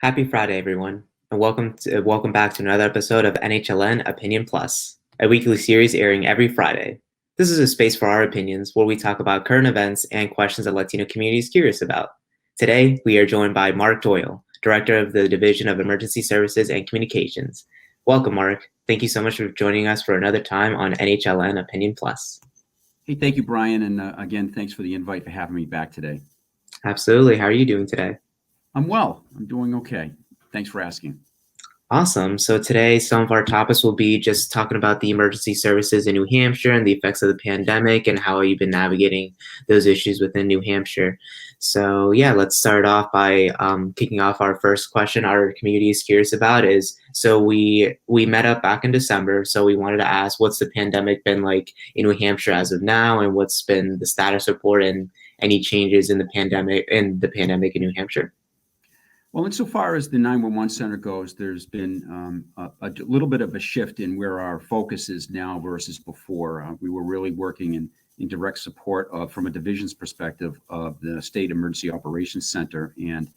Happy Friday, everyone, and welcome back to another episode of NHLN Opinion Plus, a weekly series airing every Friday. This is a space for our opinions where we talk about current events and questions that Latino community is curious about. Today, we are joined by Mark Doyle, Director of the Division of Emergency Services and Communications. Welcome, Mark. Thank you so much for joining us for another time on NHLN Opinion Plus. Hey, thank you, Brian. And again, thanks for the invite for having me back today. Absolutely. How are you doing today? I'm well. I'm doing okay. Thanks for asking. Awesome. So today, some of our topics will be just talking about the emergency services in New Hampshire and the effects of the pandemic and how you've been navigating those issues within New Hampshire. So yeah, let's start off by kicking off our first question our community is curious about is, so we met up back in December, so we wanted to ask what's the pandemic been like in New Hampshire as of now, and what's been the status report and any changes in the pandemic in New Hampshire? Well, insofar as the 911 center goes, there's been a little bit of a shift in where our focus is now versus before. We were really working in direct support of, from a division's perspective, of the State Emergency Operations Center. And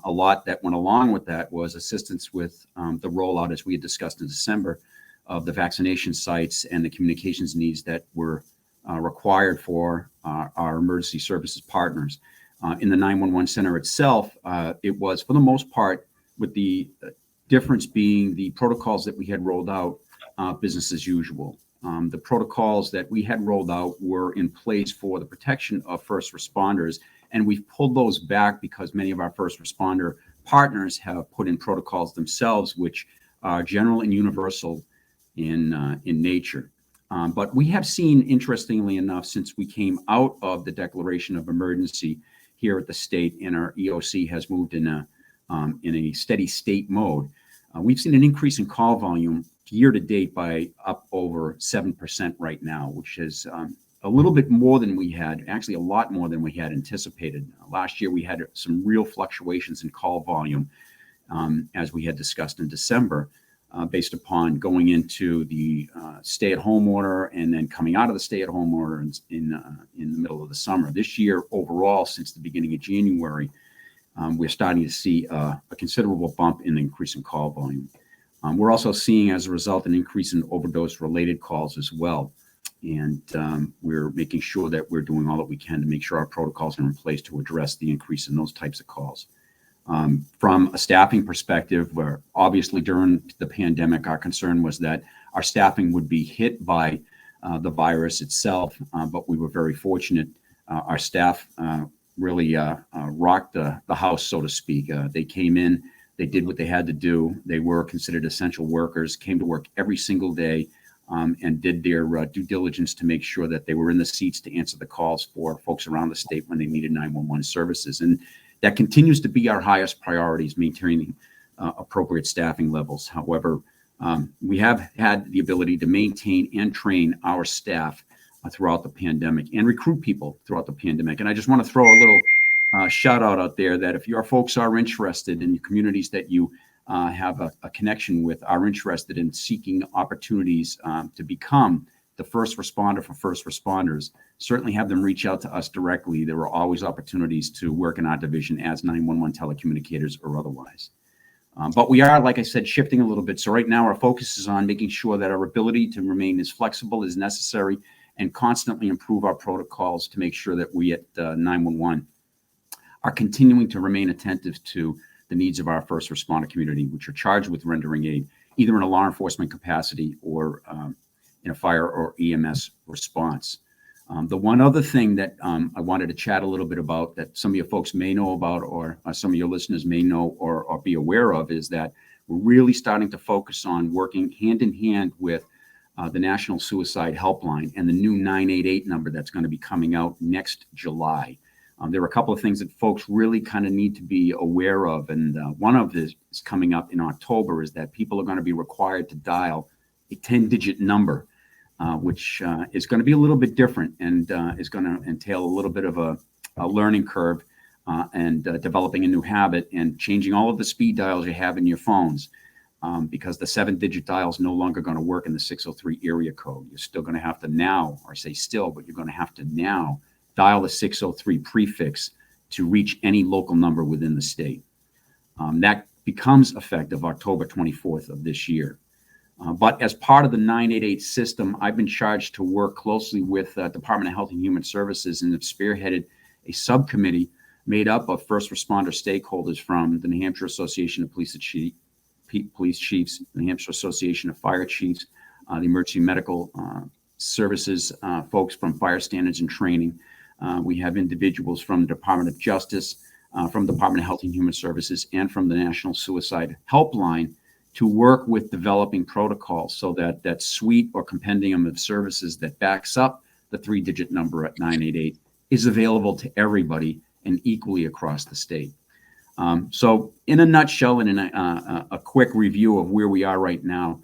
a lot that went along with that was assistance with the rollout, as we had discussed in December, of the vaccination sites and the communications needs that were required for our emergency services partners. In the 911 center itself, it was, for the most part, with the difference being the protocols that we had rolled out, business as usual. The protocols that we had rolled out were in place for the protection of first responders, and we've pulled those back because many of our first responder partners have put in protocols themselves, which are general and universal in nature. But we have seen, interestingly enough, since we came out of the declaration of emergency here at the state, and our EOC has moved in a steady state mode, we've seen an increase in call volume year to date by up over 7% right now, which is a little bit more than we had, actually a lot more than we had anticipated. Last year, we had some real fluctuations in call volume, as we had discussed in December, based upon going into the stay-at-home order and then coming out of the stay-at-home order in the middle of the summer. This year, overall, since the beginning of January, we're starting to see a considerable bump in the increase in call volume. We're also seeing, as a result, an increase in overdose-related calls as well. And we're making sure that we're doing all that we can to make sure our protocols are in place to address the increase in those types of calls. From a staffing perspective, where obviously during the pandemic, our concern was that our staffing would be hit by the virus itself, but we were very fortunate. Our staff really rocked the house, so to speak. They came in, they did what they had to do. They were considered essential workers, came to work every single day, and did their due diligence to make sure that they were in the seats to answer the calls for folks around the state when they needed 911 services. And that continues to be our highest priority, is maintaining appropriate staffing levels. However, we have had the ability to maintain and train our staff throughout the pandemic and recruit people throughout the pandemic. And I just want to throw a little shout out there that if your folks are interested in the communities that you have a connection with, are interested in seeking opportunities to become the first responder for first responders, certainly have them reach out to us directly. There are always opportunities to work in our division as 911 telecommunicators or otherwise. But we are, like I said, shifting a little bit. So right now our focus is on making sure that our ability to remain as flexible as necessary and constantly improve our protocols to make sure that we at 911 are continuing to remain attentive to the needs of our first responder community, which are charged with rendering aid, either in a law enforcement capacity or in a fire or EMS response. The one other thing that I wanted to chat a little bit about that some of your folks may know about, or some of your listeners may know or be aware of, is that we're really starting to focus on working hand in hand with the National Suicide Helpline and the new 988 number that's going to be coming out next July. There are a couple of things that folks really kind of need to be aware of. And one of this is coming up in October, is that people are going to be required to dial a 10-digit number, which is going to be a little bit different and is going to entail a little bit of a learning curve and developing a new habit and changing all of the speed dials you have in your phones, because the 7-digit dial is no longer going to work in the 603 area code. You're still going to have to now, or say still, but you're going to have to now dial the 603 prefix to reach any local number within the state. That becomes effective October 24th of this year. But as part of the 988 system, I've been charged to work closely with Department of Health and Human Services and have spearheaded a subcommittee made up of first responder stakeholders from the New Hampshire Association of Police Chiefs, the New Hampshire Association of Fire Chiefs, the Emergency Medical Services folks from Fire Standards and Training. We have individuals from the Department of Justice, from the Department of Health and Human Services, and from the National Suicide Helpline to work with developing protocols so that that suite or compendium of services that backs up the 3-digit number at 988 is available to everybody and equally across the state. So in a nutshell and in a quick review of where we are right now,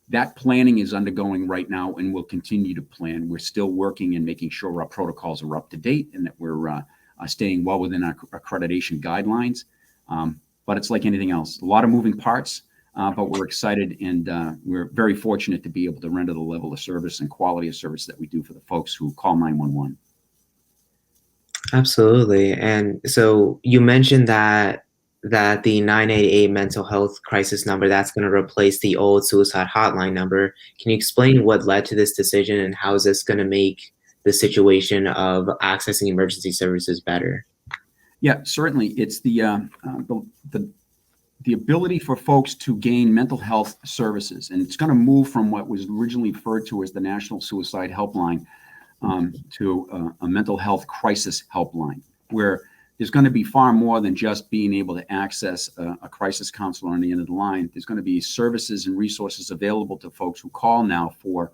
that planning is undergoing right now and will continue to plan. We're still working and making sure our protocols are up to date and that we're staying well within our accreditation guidelines. But it's like anything else, a lot of moving parts, but we're excited and we're very fortunate to be able to render the level of service and quality of service that we do for the folks who call 911. Absolutely. And so you mentioned that the 988 mental health crisis number, that's going to replace the old suicide hotline number. Can you explain what led to this decision and how is this going to make the situation of accessing emergency services better? Yeah, certainly. It's the ability for folks to gain mental health services, and it's going to move from what was originally referred to as the National Suicide Helpline to a mental health crisis helpline, where there's going to be far more than just being able to access a crisis counselor on the end of the line. There's going to be services and resources available to folks who call now for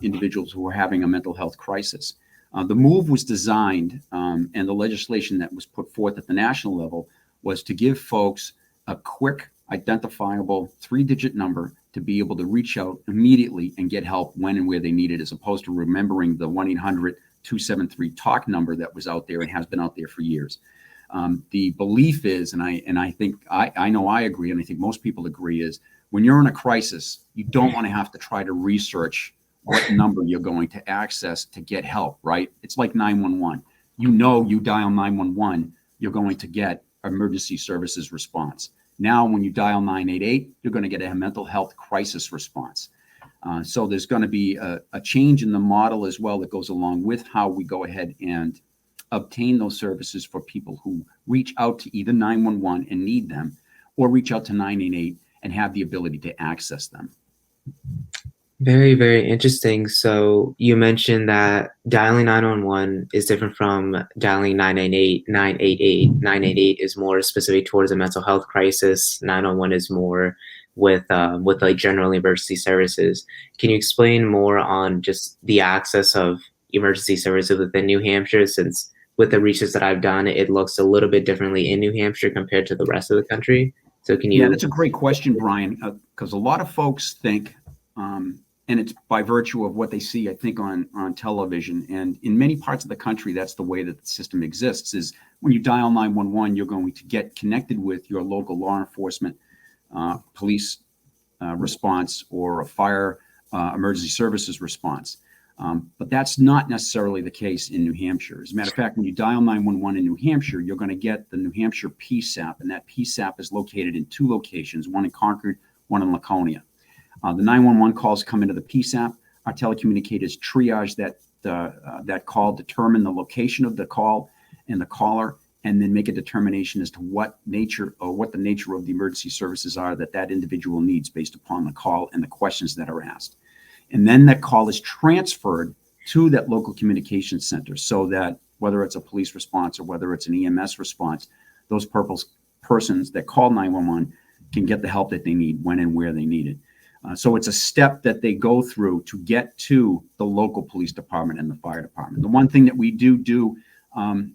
individuals who are having a mental health crisis. The move was designed, and the legislation that was put forth at the national level was to give folks a quick, identifiable 3-digit number to be able to reach out immediately and get help when and where they need it, as opposed to remembering the 1-800-273-TALK number that was out there and has been out there for years. The belief is, and I think I know I agree, and I think most people agree, is when you're in a crisis, you don't want to have to try to research what number you're going to access to get help, right? It's like 911. You know, you dial 911, you're going to get emergency services response. Now, when you dial 988, you're going to get a mental health crisis response. So there's going to be a change in the model as well that goes along with how we go ahead and obtain those services for people who reach out to either 911 and need them, or reach out to 988 and have the ability to access them. Very, very interesting. So you mentioned that dialing 911 is different from dialing 988. 988 is more specific towards a mental health crisis. 911 is more with like general emergency services. Can you explain more on just the access of emergency services within New Hampshire? Since with the research that I've done, it looks a little bit differently in New Hampshire compared to the rest of the country. So can you? Yeah, that's a great question, Brian, because a lot of folks think, and it's by virtue of what they see, I think, on television. And in many parts of the country, that's the way that the system exists, is when you dial 911, you're going to get connected with your local law enforcement, police response, or a fire emergency services response. But that's not necessarily the case in New Hampshire. As a matter of fact, when you dial 911 in New Hampshire, you're going to get the New Hampshire PSAP, and that PSAP is located in 2 locations, one in Concord, one in Laconia. The 911 calls come into the PSAP. Our telecommunicators triage that call, determine the location of the call and the caller, and then make a determination as to what the nature of the emergency services are that individual needs based upon the call and the questions that are asked. And then that call is transferred to that local communications center, so that whether it's a police response or whether it's an EMS response, those persons that call 911 can get the help that they need when and where they need it. So it's a step that they go through to get to the local police department and the fire department. The one thing that we do,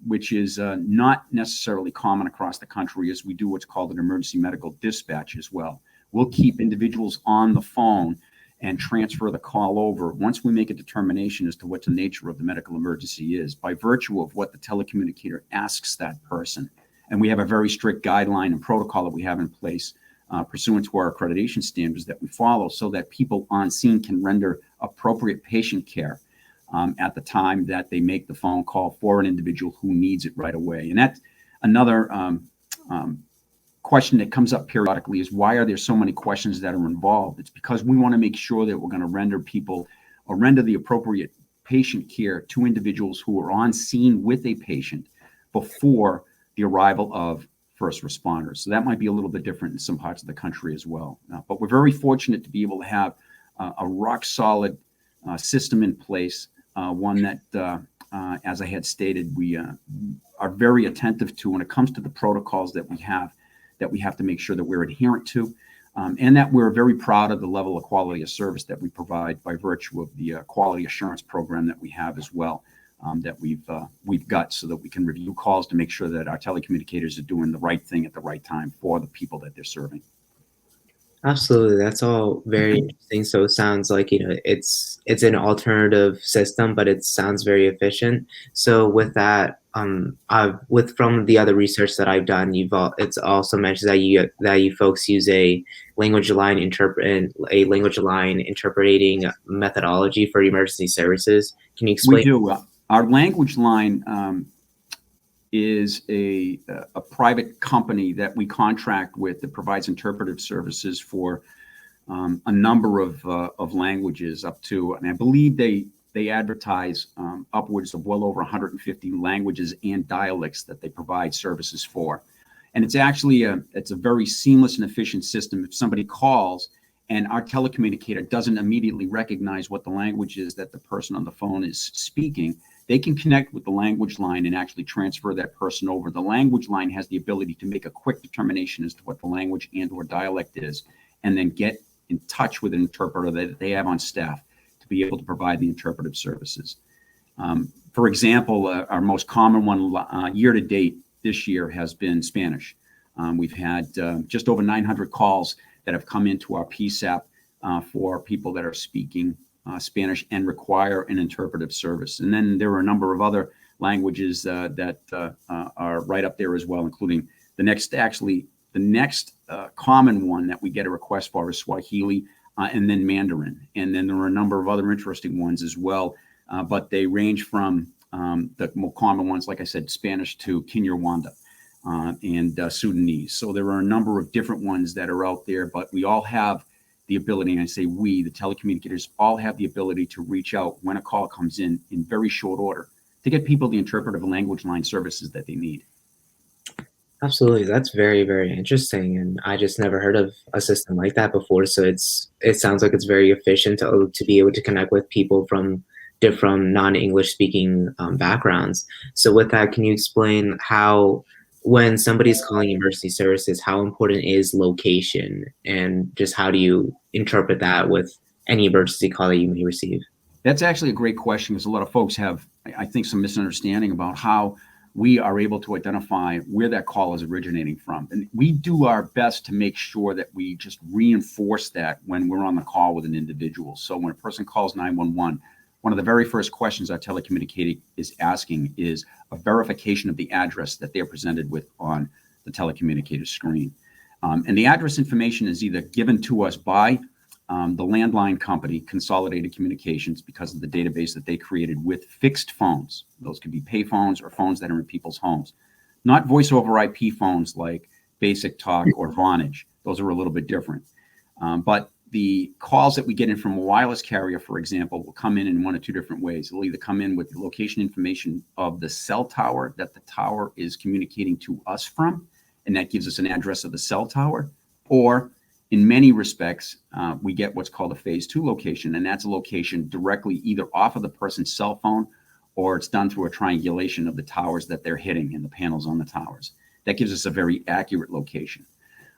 which is not necessarily common across the country, is we do what's called an emergency medical dispatch as well. We'll keep individuals on the phone and transfer the call over once we make a determination as to what the nature of the medical emergency is, by virtue of what the telecommunicator asks that person. And we have a very strict guideline and protocol that we have in place pursuant to our accreditation standards that we follow, so that people on scene can render appropriate patient care at the time that they make the phone call for an individual who needs it right away. And that's another question that comes up periodically is, why are there so many questions that are involved? It's because we want to make sure that we're going to render the appropriate patient care to individuals who are on scene with a patient before the arrival of first responders. So that might be a little bit different in some parts of the country as well. But we're very fortunate to be able to have a rock solid system in place, one that, as I had stated, we are very attentive to when it comes to the protocols that we have to make sure that we're adherent to, and that we're very proud of the level of quality of service that we provide by virtue of the quality assurance program that we have as well, that we've got, so that we can review calls to make sure that our telecommunicators are doing the right thing at the right time for the people that they're serving. Absolutely, that's all very interesting. So it sounds like, it's an alternative system, but it sounds very efficient. So with that, from the other research that I've done, it's also mentioned that you folks use a language line interpreting methodology for emergency services. Can you explain? We do. Our language line is a private company that we contract with that provides interpretive services for a number of languages, up to, and I believe they advertise upwards of well over 150 languages and dialects that they provide services for. And it's actually it's a very seamless and efficient system. If somebody calls and our telecommunicator doesn't immediately recognize what the language is that the person on the phone is speaking, they can connect with the language line and actually transfer that person over. The language line has the ability to make a quick determination as to what the language and or dialect is, and then get in touch with an interpreter that they have on staff to be able to provide the interpretive services. For example, our most common one year to date this year has been Spanish. We've had just over 900 calls that have come into our PSAP for people that are speaking Spanish and require an interpretive service. And then there are a number of other languages that are right up there as well, including the next common one that we get a request for is Swahili, and then Mandarin. And then there are a number of other interesting ones as well, but they range from the more common ones, like I said, Spanish to Kinyarwanda and Sudanese. So there are a number of different ones that are out there, but we all have the ability, and I say we, the telecommunicators, all have the ability to reach out when a call comes in very short order to get people the interpretive language line services that they need. Absolutely, that's very, very interesting, and I just never heard of a system like that before. So it sounds like it's very efficient to be able to connect with people from different non-English speaking backgrounds. So with that, can you explain how, when somebody's calling emergency services, how important is location, and just how do you interpret that with any emergency call that you may receive? That's actually a great question, because a lot of folks have, I think, some misunderstanding about how we are able to identify where that call is originating from. And we do our best to make sure that we just reinforce that when we're on the call with an individual. So when a person calls 911, one of the very first questions our telecommunicator is asking is a verification of the address that they're presented with on the telecommunicator screen. And the address information is either given to us by the landline company, Consolidated Communications, because of the database that they created with fixed phones. Those could be pay phones or phones that are in people's homes, not voice over IP phones like Basic Talk or Vonage. Those are a little bit different. But the calls that we get in from a wireless carrier, for example, will come in one of two different ways. It'll either come in with the location information of the cell tower that the tower is communicating to us from, and that gives us an address of the cell tower, or in many respects, we get what's called a phase 2 location, and that's a location directly either off of the person's cell phone, or it's done through a triangulation of the towers that they're hitting and the panels on the towers. That gives us a very accurate location.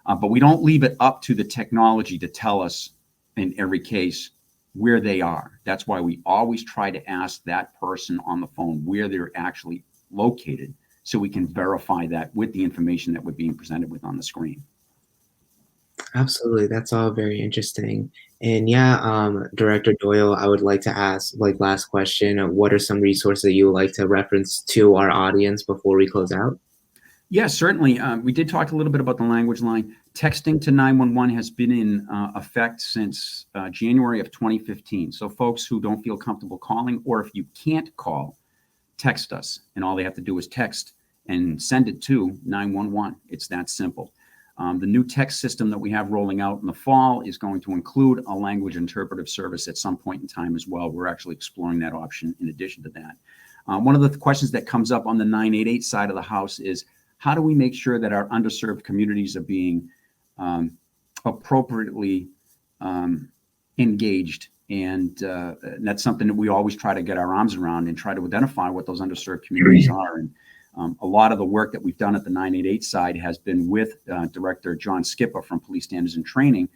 But we don't leave it up to the technology to tell us in every case where they are. That's why we always try to ask that person on the phone where they're actually located, so we can verify that with the information that we're being presented with on the screen. Absolutely, that's all very interesting. And yeah, Director Doyle, I would like to ask, like, last question, what are some resources that you would like to reference to our audience before we close out? Yeah, certainly. We did talk a little bit about the language line. Texting to 911 has been in effect since January of 2015. So folks who don't feel comfortable calling, or if you can't call, text us. And all they have to do is text and send it to 911. It's that simple. The new text system that we have rolling out in the fall is going to include a language interpretive service at some point in time as well. We're actually exploring that option in addition to that. One of the questions that comes up on the 988 side of the house is, how do we make sure that our underserved communities are being appropriately engaged? And that's something that we always try to get our arms around and try to identify what those underserved communities are. And a lot of the work that we've done at the 988 side has been with Director John Skipper from Police Standards and Training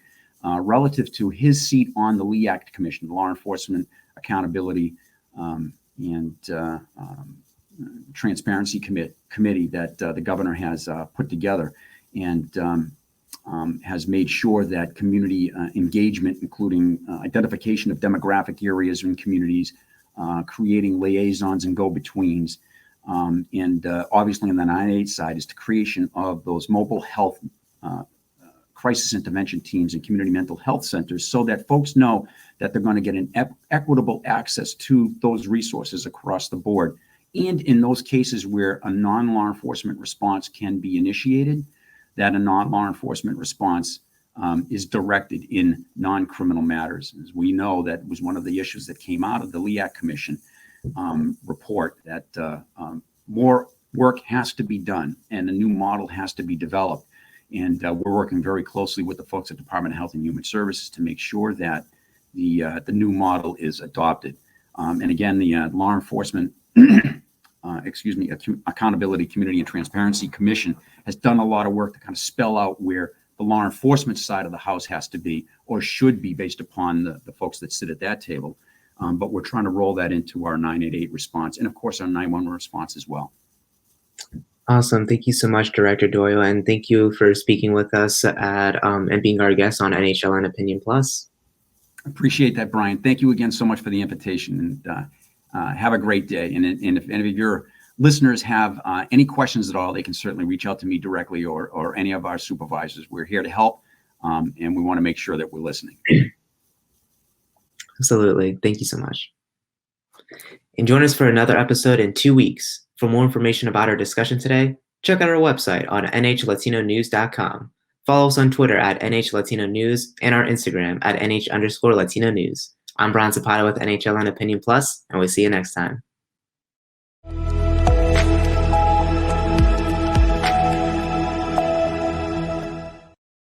relative to his seat on the Lee Act Commission, the Law Enforcement Accountability and Transparency Committee that the governor has put together, and has made sure that community engagement, including identification of demographic areas in communities, creating liaisons and go-betweens, and obviously on the 988 side is the creation of those mobile health crisis intervention teams and community mental health centers, so that folks know that they're going to get an equitable access to those resources across the board. And in those cases where a non-law enforcement response can be initiated, that a non-law enforcement response is directed in non-criminal matters. As we know, that was one of the issues that came out of the Lee Act Commission report, that more work has to be done and a new model has to be developed. And we're working very closely with the folks at Department of Health and Human Services to make sure that the new model is adopted. And again, the Law Enforcement Accountability, Community, and Transparency Commission has done a lot of work to kind of spell out where the law enforcement side of the house has to be or should be based upon the folks that sit at that table. But we're trying to roll that into our 988 response and, of course, our 911 response as well. Awesome. Thank you so much, Director Doyle, and thank you for speaking with us and being our guest on NHLN Opinion Plus. Appreciate that, Brian. Thank you again so much for the invitation, and have a great day. And if any of your listeners have any questions at all, they can certainly reach out to me directly or any of our supervisors. We're here to help, and we want to make sure that we're listening. Absolutely. Thank you so much. And join us for another episode in 2 weeks. For more information about our discussion today, check out our website on nhllatinonews.com. Follow us on Twitter at NHLatinoNews and our Instagram at NH_Latino News. I'm Brian Zapata with NHLN Opinion Plus, and we'll see you next time.